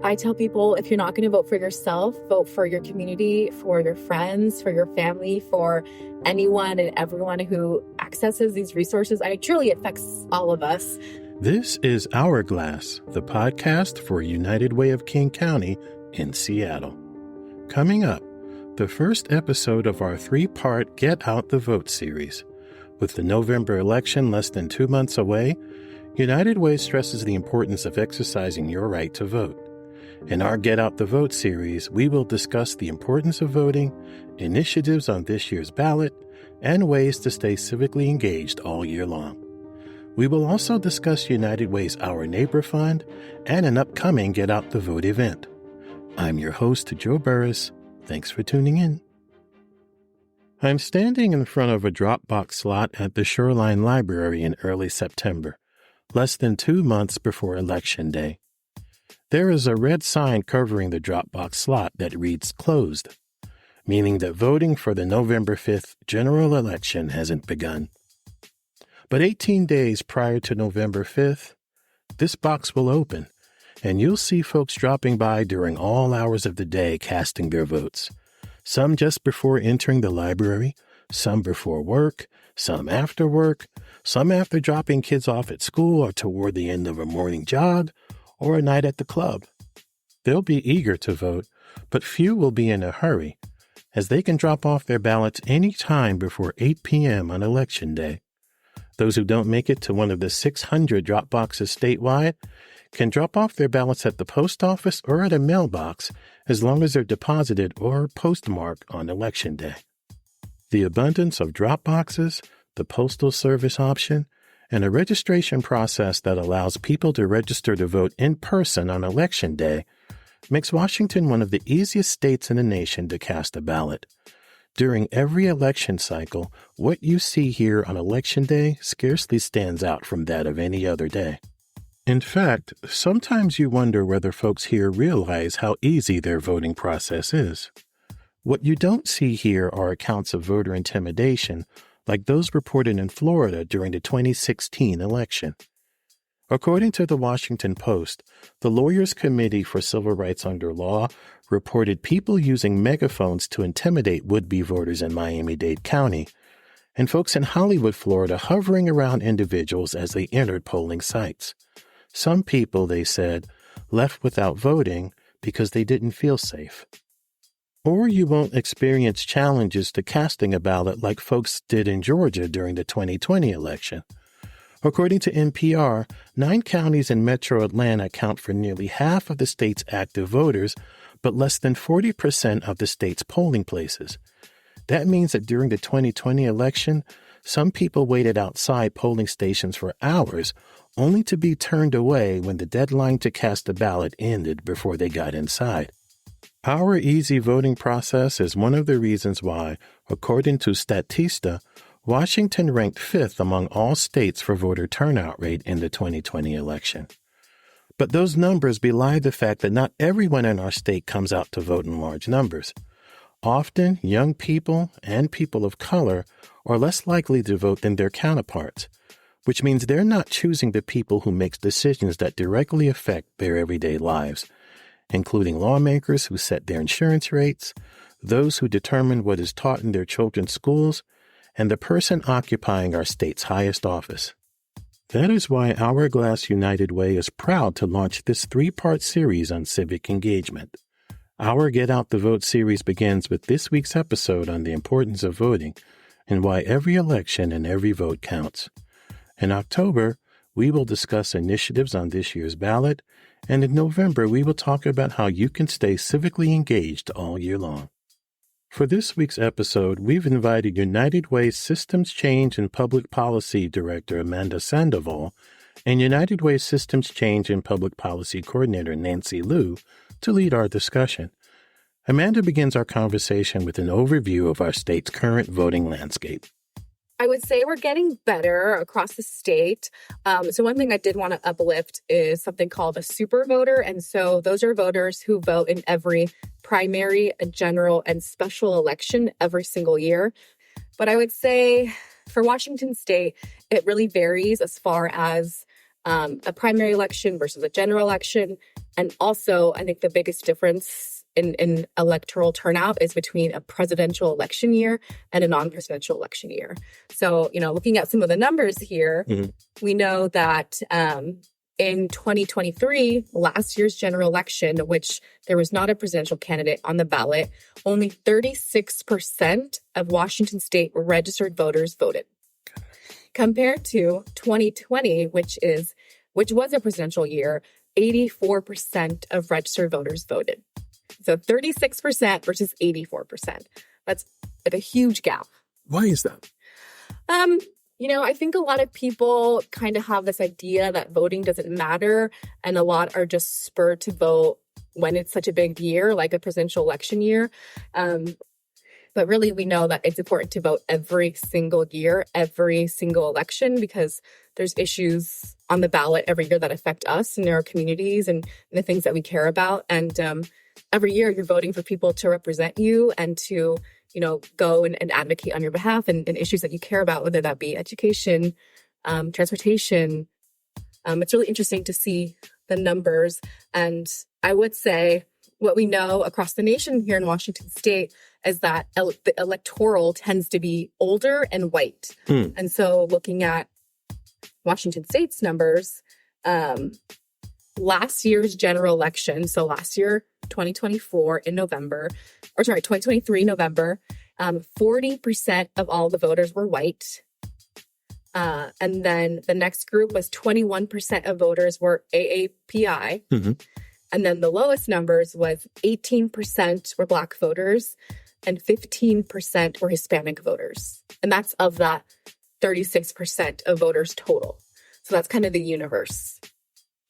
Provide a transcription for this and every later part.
I tell people, if you're not going to vote for yourself, vote for your community, for your friends, for your family, for anyone and everyone who accesses these resources. It truly affects all of us. This is Hourglass, the podcast for United Way of King County in Seattle. Coming up, the first episode of our three-part Get Out the Vote series. With the November election less than 2 months away, United Way stresses the importance of exercising your right to vote. In our Get Out the Vote series, we will discuss the importance of voting, initiatives on this year's ballot, and ways to stay civically engaged all year long. We will also discuss United Way's Our Neighbor Fund and an upcoming Get Out the Vote event. I'm your host, Joe Burris. Thanks for tuning in. I'm standing in front of a drop-box slot at the Shoreline Library in early September, less than 2 months before Election Day. There is a red sign covering the drop-box slot that reads closed, meaning that voting for the November 5th general election hasn't begun. But 18 days prior to November 5th, this box will open, and you'll see folks dropping by during all hours of the day casting their votes. Some just before entering the library, some before work, some after work, some after dropping kids off at school or toward the end of a morning jog, or a night at the club. They'll be eager to vote, but few will be in a hurry, as they can drop off their ballots any time before 8 p.m. on Election Day. Those who don't make it to one of the 600 drop boxes statewide can drop off their ballots at the post office or at a mailbox as long as they're deposited or postmarked on Election Day. The abundance of drop boxes, the Postal Service option, and a registration process that allows people to register to vote in person on Election Day makes Washington one of the easiest states in the nation to cast a ballot. During every election cycle, what you see here on Election Day scarcely stands out from that of any other day. In fact, sometimes you wonder whether folks here realize how easy their voting process is. What you don't see here are accounts of voter intimidation like those reported in Florida during the 2016 election. According to the Washington Post, the Lawyers Committee for Civil Rights Under Law reported people using megaphones to intimidate would-be voters in Miami-Dade County, and folks in Hollywood, Florida, hovering around individuals as they entered polling sites. Some people, they said, left without voting because they didn't feel safe. Or you won't experience challenges to casting a ballot like folks did in Georgia during the 2020 election. According to NPR, 9 counties in metro Atlanta account for nearly half of the state's active voters, but less than 40% of the state's polling places. That means that during the 2020 election, some people waited outside polling stations for hours, only to be turned away when the deadline to cast a ballot ended before they got inside. Our easy voting process is one of the reasons why, according to Statista, Washington ranked 5th among all states for voter turnout rate in the 2020 election. But those numbers belie the fact that not everyone in our state comes out to vote in large numbers. Often, young people and people of color are less likely to vote than their counterparts, which means they're not choosing the people who make decisions that directly affect their everyday lives, including lawmakers who set their insurance rates, those who determine what is taught in their children's schools, and the person occupying our state's highest office. That is why Hourglass United Way is proud to launch this 3-part series on civic engagement. Our Get Out the Vote series begins with this week's episode on the importance of voting and why every election and every vote counts. In October, we will discuss initiatives on this year's ballot, and in November, we will talk about how you can stay civically engaged all year long. For this week's episode, we've invited United Way Systems Change and Public Policy Director Amanda Sandoval and United Way Systems Change and Public Policy Coordinator Nancy Liu to lead our discussion. Amanda begins our conversation with an overview of our state's current voting landscape. I would say we're getting better across the state. So one thing I did want to uplift is something called a super voter. And so those are voters who vote in every primary, general, and special election every single year. But I would say for Washington State, it really varies as far as a primary election versus a general election. And also, I think the biggest difference in electoral turnout is between a presidential election year and a non-presidential election year. So, looking at some of the numbers here, we know that in 2023, last year's general election, which there was not a presidential candidate on the ballot, only 36% of Washington state registered voters voted. Compared to 2020, which was a presidential year, 84% of registered voters voted. So 36% versus 84%. That's a huge gap. Why is that? I think a lot of people kind of have this idea that voting doesn't matter, and a lot are just spurred to vote when it's such a big year, like a presidential election year. But really, we know that it's important to vote every single year, every single election, because there's issues on the ballot every year that affect us and our communities and the things that we care about. And every year you're voting for people to represent you and to, go and advocate on your behalf and issues that you care about, whether that be education, transportation. It's really interesting to see the numbers. And I would say what we know across the nation here in Washington state is that the electoral tends to be older and white. And so looking at Washington state's numbers, last year's general election, so last year, 2023 November, 40% of all the voters were white. And then the next group was 21% of voters were AAPI. And then the lowest numbers was 18% were Black voters and 15% were Hispanic voters. And that's of that 36% of voters total. So that's kind of the universe.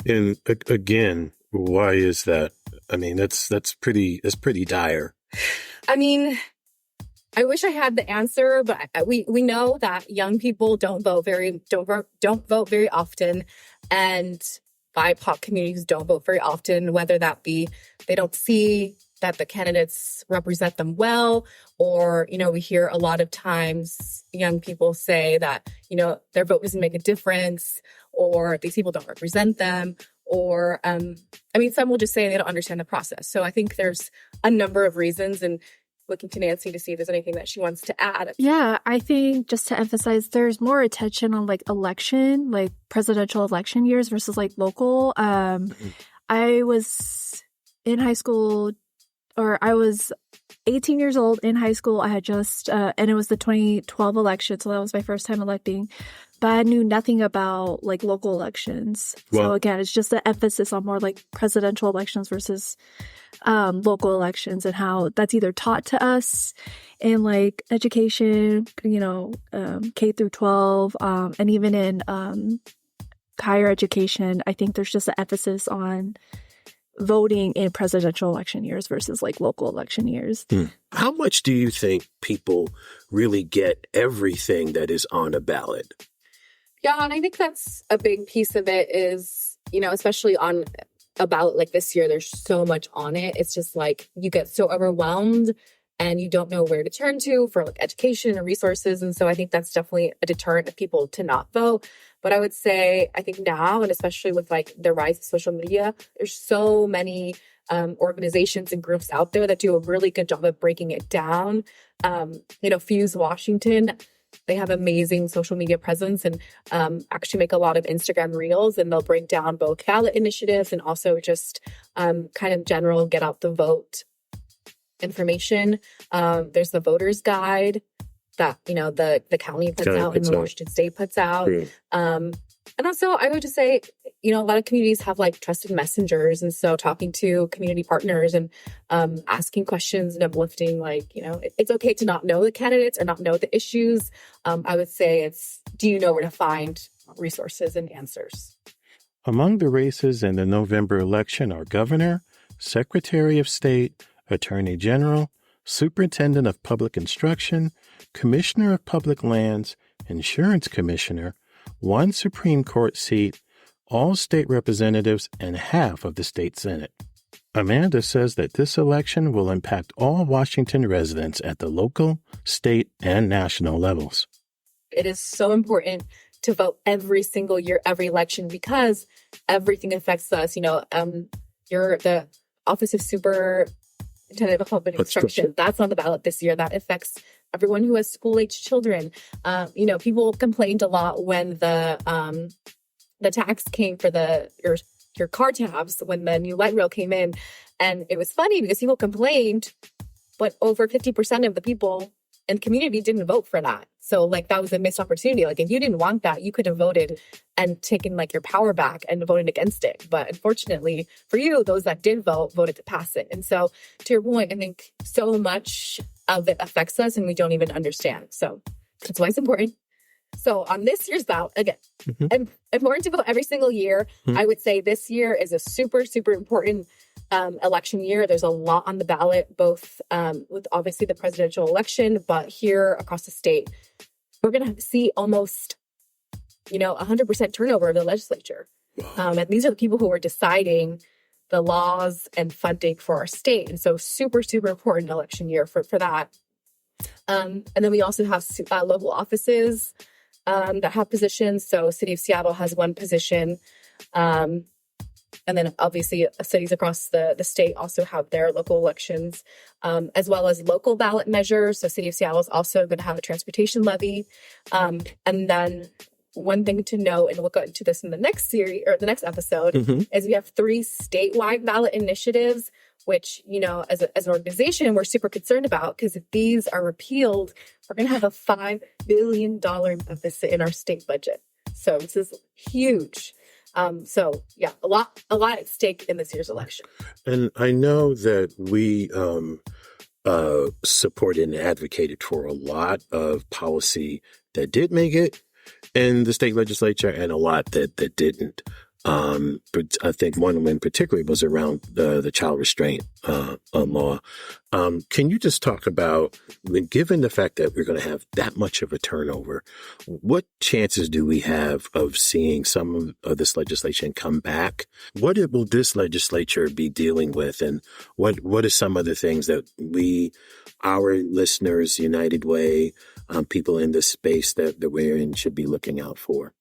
And again, why is that? I mean, that's pretty dire. I mean, I wish I had the answer, but we know that young people don't vote very often, and BIPOC communities don't vote very often, whether that be they don't see that the candidates represent them well, or, we hear a lot of times young people say that, their vote doesn't make a difference, or these people don't represent them, or, some will just say they don't understand the process. So I think there's a number of reasons, and looking to Nancy to see if there's anything that she wants to add. Yeah, I think just to emphasize, there's more attention on presidential election years versus local. I was in high school, or I was 18 years old in high school. I had just, and it was the 2012 election, so that was my first time electing. But I knew nothing about local elections. Well, so again, it's just the emphasis on more presidential elections versus local elections, and how that's either taught to us in education, K through 12, and even in higher education. I think there's just an emphasis on voting in presidential election years versus local election years. How much do you think people really get everything that is on a ballot? Yeah, and I think that's a big piece of it is, especially on a ballot like this year, there's so much on it. It's just you get so overwhelmed and you don't know where to turn to for education and resources. And so I think that's definitely a deterrent of people to not vote. But I would say, I think now, and especially with the rise of social media, there's so many organizations and groups out there that do a really good job of breaking it down. Fuse Washington, they have amazing social media presence and actually make a lot of Instagram reels, and they'll break down both ballot initiatives and also just kind of general get out the vote information. There's the voters guide that, the county puts out and the Washington state puts out. And also I would just say, a lot of communities have trusted messengers. And so talking to community partners and asking questions and uplifting, it's okay to not know the candidates or not know the issues. I would say do you know where to find resources and answers? Among the races in the November election are governor, secretary of state, attorney general, superintendent of public instruction, commissioner of public lands, insurance commissioner, one Supreme Court seat, all state representatives, and half of the state Senate. Amanda says that this election will impact all Washington residents at the local, state, and national levels. It is so important to vote every single year, every election, because everything affects us. the Office of Superintendent of Public Instruction. That's on the ballot this year. That affects everyone who has school-age children. People complained a lot when the tax came for your car tabs when the new light rail came in. And it was funny because people complained, but over 50% of the people in the community didn't vote for that. So that was a missed opportunity. If you didn't want that, you could have voted and taken your power back and voted against it. But unfortunately for you, those that did vote voted to pass it. And so to your point, I think so much of it affects us and we don't even understand. So that's why it's important. So on this year's ballot, again, important to vote every single year. I would say this year is a super, super important election year. There's a lot on the ballot, both with obviously the presidential election, but here across the state, we're going to see almost, 100% turnover of the legislature. And these are the people who are deciding the laws and funding for our state. And so super, super important election year for that. And then we also have local offices that have positions. So City of Seattle has one position. And then obviously cities across the state also have their local elections, as well as local ballot measures. So City of Seattle is also going to have a transportation levy. And then one thing to note, and we'll go into this in the next series or the next episode, is we have 3 statewide ballot initiatives, which, as an organization, we're super concerned about, because if these are repealed, we're going to have a $5 billion deficit in our state budget. So this is huge. A lot at stake in this year's election. And I know that we supported and advocated for a lot of policy that did make it in the state legislature and a lot that didn't. But I think one in particular was around the child restraint law. Can you just talk about, given the fact that we're going to have that much of a turnover, what chances do we have of seeing some of this legislation come back? What will this legislature be dealing with? And what are some of the things that our listeners, United Way, people in this space that we're in should be looking out for?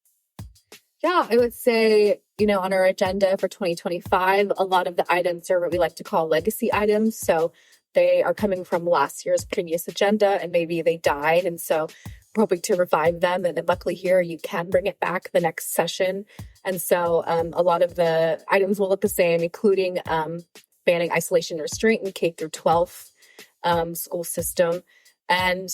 Yeah, I would say, on our agenda for 2025, a lot of the items are what we like to call legacy items. So they are coming from last year's previous agenda and maybe they died. And so we're hoping to revive them. And luckily here, you can bring it back the next session. And so a lot of the items will look the same, including banning isolation and restraint in K through 12 school system. And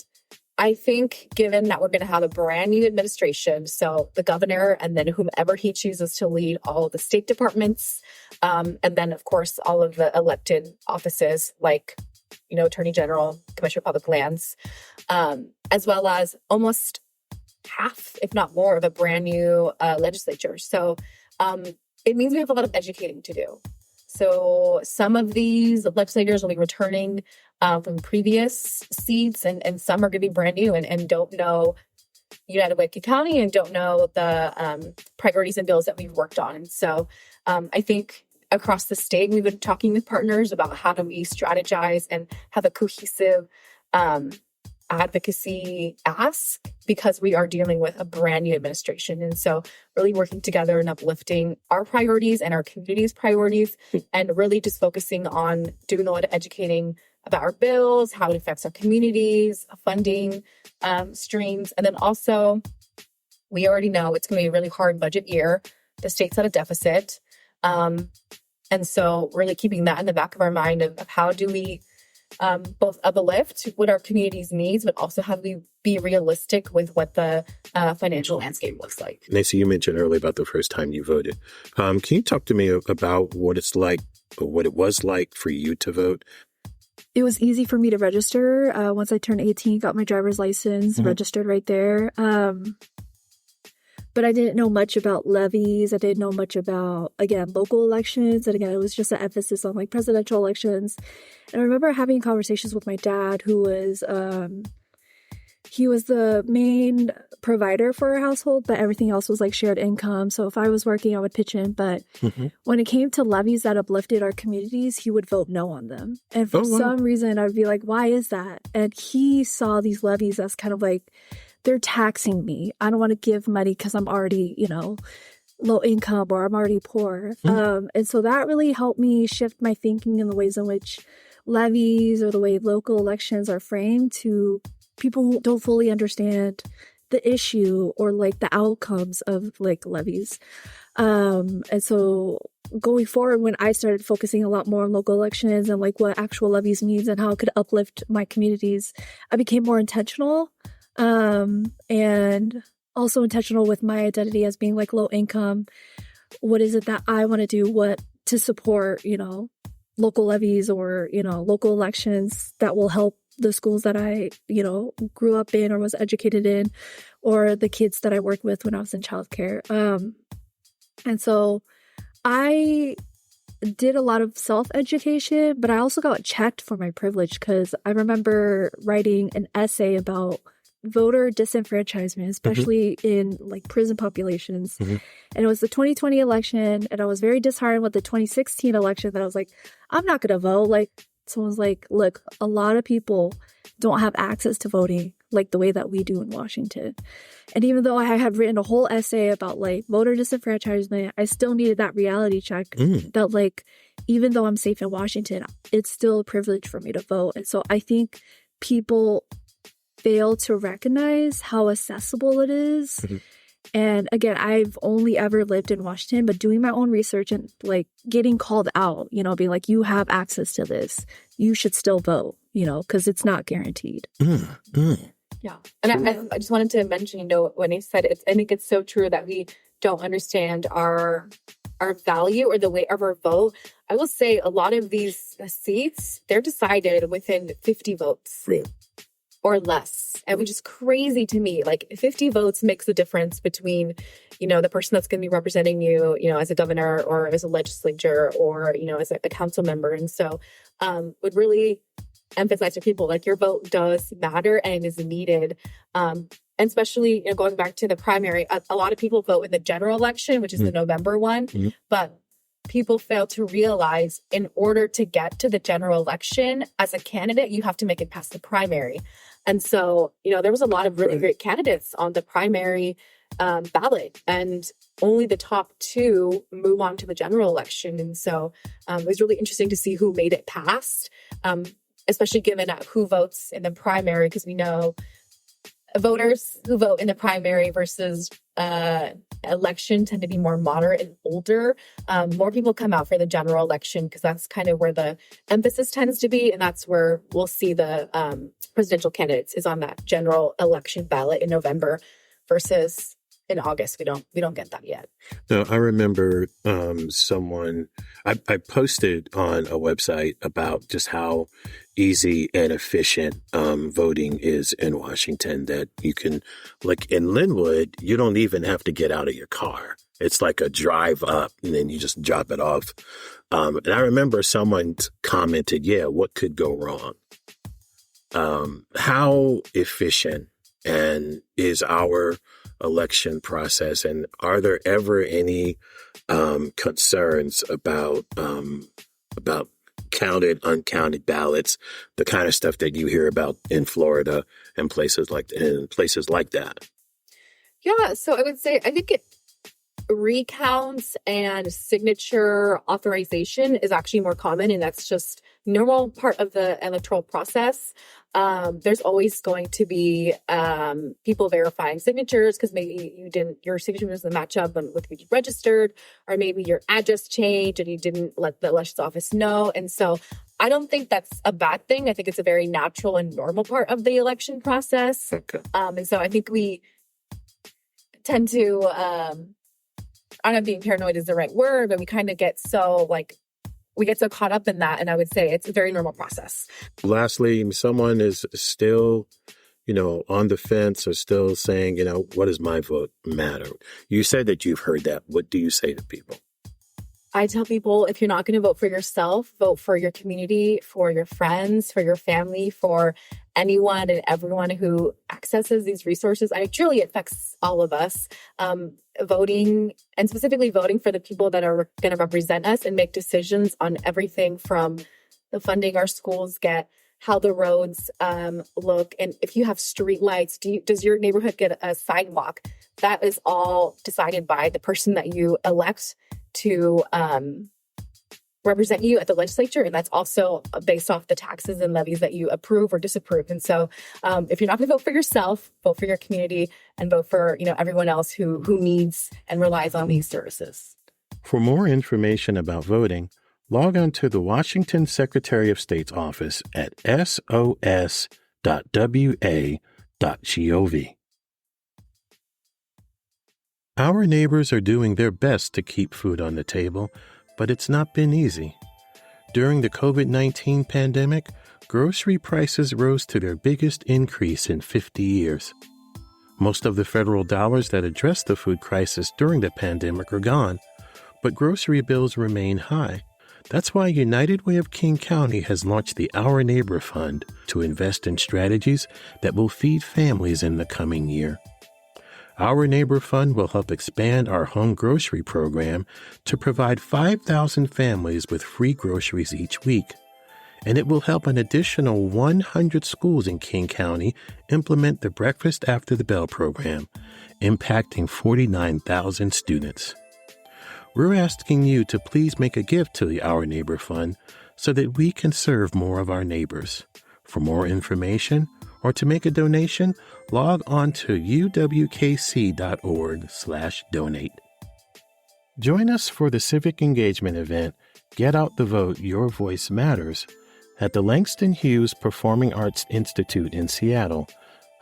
I think given that we're going to have a brand new administration, so the governor and then whomever he chooses to lead all of the state departments, and then, of course, all of the elected offices like, Attorney General, Commissioner of Public Lands, as well as almost half, if not more, of a brand new legislature. So it means we have a lot of educating to do. So some of these legislators will be returning from previous seats, and some are going to be brand new and don't know United Way County and don't know the priorities and bills that we've worked on. And so I think across the state, we've been talking with partners about how do we strategize and have a cohesive advocacy ask, because we are dealing with a brand new administration. And so really working together and uplifting our priorities and our community's priorities, and really just focusing on doing a lot of educating about our bills, how it affects our communities, funding streams. And then also, we already know it's going to be a really hard budget year. The state's at a deficit. And so really keeping that in the back of our mind of how do we both uplift what our communities needs, but also how do we be realistic with what the financial landscape looks like. Nancy, you mentioned earlier about the first time you voted. Can you talk to me about what it's like, or what it was like for you to vote? It was easy for me to register. Once I turned 18, got my driver's license, registered right there. But I didn't know much about levies. I didn't know much about, again, local elections. And again, it was just an emphasis on presidential elections. And I remember having conversations with my dad, who was, he was the main provider for our household, but everything else was shared income. So if I was working, I would pitch in. But when it came to levies that uplifted our communities, he would vote no on them. And for some reason, I'd be like, why is that? And he saw these levies as kind of they're taxing me. I don't want to give money because I'm already, low income or I'm already poor. And so that really helped me shift my thinking in the ways in which levies or the way local elections are framed to people who don't fully understand the issue or like the outcomes of like levies. And so going forward, when I started focusing a lot more on local elections and like what actual levies means and how it could uplift my communities, I became more intentional. And also intentional with my identity as being like low income. What is it that I want to do? What to support, local levies or, local elections that will help the schools that I, grew up in or was educated in, or the kids that I worked with when I was in childcare. And so I did a lot of self-education, but I also got checked for my privilege because I remember writing an essay about voter disenfranchisement, especially in like prison populations. And it was the 2020 election, and I was very disheartened with the 2016 election that I was like, I'm not going to vote. Like, someone's like, look, a lot of people don't have access to voting like the way that we do in Washington. And even though I had written a whole essay about like voter disenfranchisement, I still needed that reality check that like, even though I'm safe in Washington, it's still a privilege for me to vote. And so I think people fail to recognize how accessible it is. And again, I've only ever lived in Washington, but doing my own research and like getting called out, being like, you have access to this, you should still vote, because it's not guaranteed. Yeah. And I just wanted to mention, when he said it, I think it's so true that we don't understand our value or the weight of our vote. I will say a lot of these seats, they're decided within 50 votes. Or less, and which is crazy to me. Like 50 votes makes the difference between, the person that's going to be representing you, as a governor or as a legislature or, as a council member. And so would really emphasize to people like your vote does matter and is needed. And especially, going back to the primary, a lot of people vote in the general election, which is the November one, but people fail to realize in order to get to the general election as a candidate, you have to make it past the primary. And so, there was a lot of really great candidates on the primary ballot, and only the top two move on to the general election. And so it was really interesting to see who made it past, especially given who votes in the primary, because we know voters who vote in the primary versus election tend to be more moderate and older. More people come out for the general election because that's kind of where the emphasis tends to be, and that's where we'll see the presidential candidates is on that general election ballot in November versus in August. We don't get that yet. No, I remember someone I posted on a website about just how easy and efficient voting is in Washington, that you can, like in Linwood, you don't even have to get out of your car. It's like a drive up and then you just drop it off. And I remember someone commented, what could go wrong? How efficient and is our election process, and are there ever any concerns about counted, uncounted ballots, the kind of stuff that you hear about in Florida and places like that? Yeah, so I would say I think recounts and signature authorization is actually more common, and that's just normal part of the electoral process. There's always going to be people verifying signatures because maybe your signature doesn't match up with who you registered, or maybe your address changed and you didn't let the elections office know. And so I don't think that's a bad thing. I think it's a very natural and normal part of the election process. Okay. And so I think we tend to, I don't know if being paranoid is the right word, but we kind of get so caught up in that. And I would say it's a very normal process. Lastly, someone is still, on the fence or still saying, what does my vote matter? You said that you've heard that. What do you say to people? I tell people, if you're not going to vote for yourself, vote for your community, for your friends, for your family, for anyone and everyone who accesses these resources. It truly affects all of us. Voting, and specifically voting for the people that are going to represent us and make decisions on everything from the funding our schools get how the roads look, and if you have street lights, does your neighborhood get a sidewalk? That is all decided by the person that you elect to represent you at the legislature, and that's also based off the taxes and levies that you approve or disapprove. And so if you're not going to vote for yourself, vote for your community and vote for everyone else who needs and relies on these services. For more information about voting, log on to the Washington Secretary of State's office at sos.wa.gov. Our neighbors are doing their best to keep food on the table, but it's not been easy. During the COVID-19 pandemic, grocery prices rose to their biggest increase in 50 years. Most of the federal dollars that addressed the food crisis during the pandemic are gone, but grocery bills remain high. That's why United Way of King County has launched the Our Neighbor Fund to invest in strategies that will feed families in the coming year. Our Neighbor Fund will help expand our home grocery program to provide 5,000 families with free groceries each week. And it will help an additional 100 schools in King County implement the Breakfast After the Bell program, impacting 49,000 students. We're asking you to please make a gift to the Our Neighbor Fund so that we can serve more of our neighbors. For more information or to make a donation, log on to uwkc.org/donate. Join us for the civic engagement event, Get Out the Vote, Your Voice Matters, at the Langston Hughes Performing Arts Institute in Seattle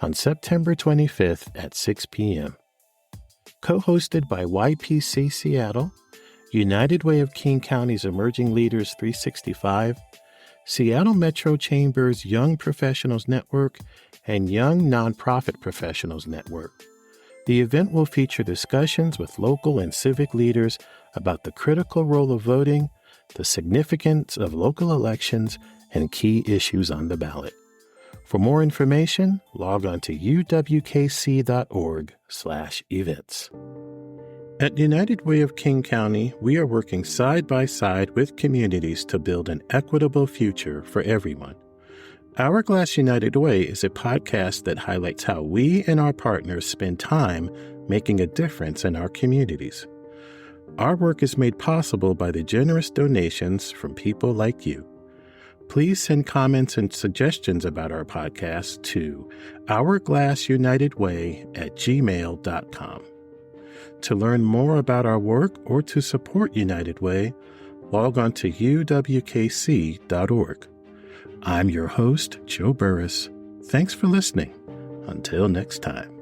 on September 25th at 6 p.m. Co-hosted by YPC Seattle, United Way of King County's Emerging Leaders 365, Seattle Metro Chamber's Young Professionals Network, and Young Nonprofit Professionals Network. The event will feature discussions with local and civic leaders about the critical role of voting, the significance of local elections, and key issues on the ballot. For more information, log on to uwkc.org/events. At United Way of King County, we are working side by side with communities to build an equitable future for everyone. Hourglass United Way is a podcast that highlights how we and our partners spend time making a difference in our communities. Our work is made possible by the generous donations from people like you. Please send comments and suggestions about our podcast to hourglassunitedway@gmail.com. To learn more about our work or to support United Way, log on to uwkc.org. I'm your host, Joe Burris. Thanks for listening. Until next time.